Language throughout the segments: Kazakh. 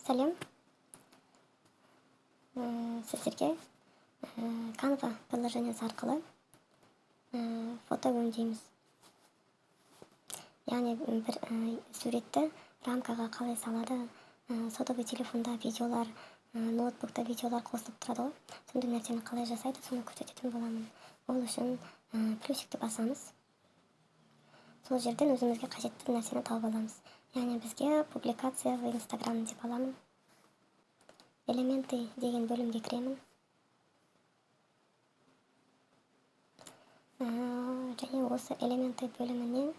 Сәлем. Сіздерге Canva приложениесі арқылы фото өңдейміз. Яғни бір суретті рамкаға қалай салады, сотовый телефонда видеолар, ноутбукта видеолар қосылып тұрады ғой. Сондай нәрсені қалай жасайды, соны көрсететін боламын. Ол үшін плюсикті басамыз. Сол жерден өзімізге қажетті нәрсені тауып аламыз. Яғни бізге публикация в Instagram деп аламын. Элементы деген бөлімге кіремін. Және осы элементы бөлімінен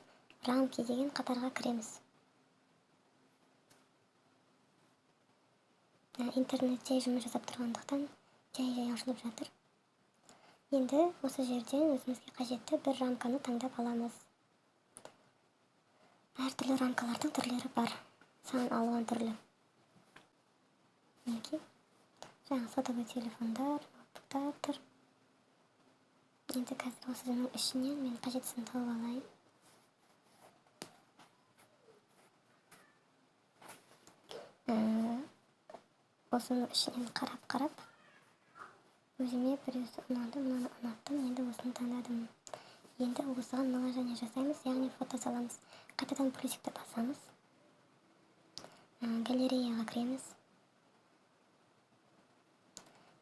рамки деген қатарға кіреміз. Интернетте жұмыс жасап тұрғандықтан жай ашылып жатыр. Енді осы жерден өзімізге қажетті бір рамканы таңдап аламыз. Әртүрлі рамкалардың түрлері бар. Сан алуан түрлі. Мінекей. Жаңа сотовый телефондар, ноутбуктар тұр. Енді қазір осының ішінен мен қажеттісін тауып алайын. Осының ішінен қарап өзіме біреусі ұнады, мынаны ұнаттым, енді осыны таңдадым. Енді осыған наложение жасаймыз, яғни фото саламыз. Қайтадан плюсикті басамыз. Галереяға кіреміз.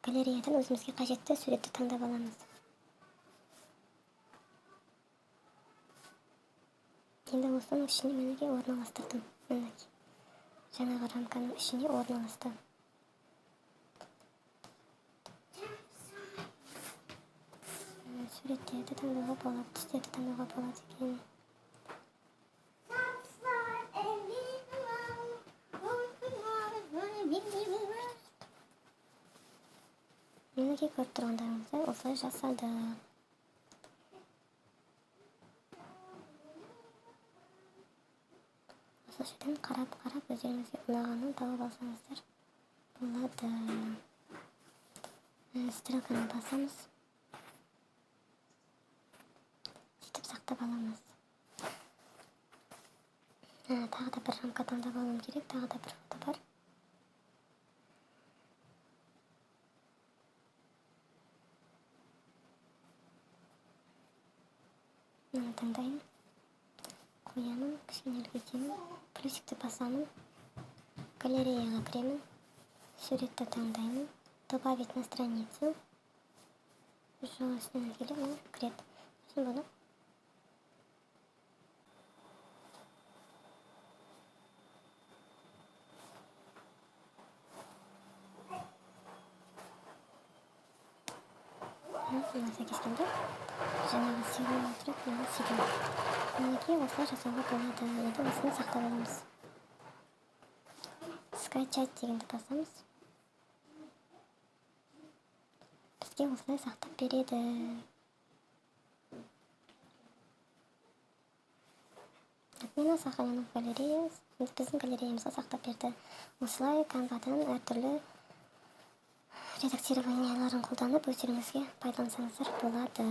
Галереядан өзімізге қажетті суретті таңдап аламыз. Енді осының ішіне менеге орналастырдым. Мінекей. Жаңағы рамканың ішіне орналасты. Суреттерді таңдауға болады, түстерді таңдауға болады екен. Менеге көріп тұрғандарыңыздай осылай жасады. Осы жерден қарап өздеріңізге ұнағанын тауып алсаңыздар болады. Стрелканы басамыз. Сөйтіп сақтап аламыз. Тағы да бір рамка таңдап алуым керек, тағы да бір фото бар. Мынаны таңдаймын. Қоямын, кішкене үлкейтемін, плюсикті басамын. Галереяға кіремін. Суретті таңдаймын. Добавить на страницу. Жол үстінен келемін, кіреді. Сосын бұны. Мына сәйкескенде жаңағы сигнал отырып, мына сигнал. Мінекей осылай жасауға болады. Енді осыны сақтап аламыз. Скачать дегенді басамыз. Бізге осылай сақтап береді. Отмена сохранена в галерее. Біздің галереямызға сақтап берді. Осылай Canvадан әртүрлі редактирование қолданып өздеріңізге пайдалансаңыздар болады.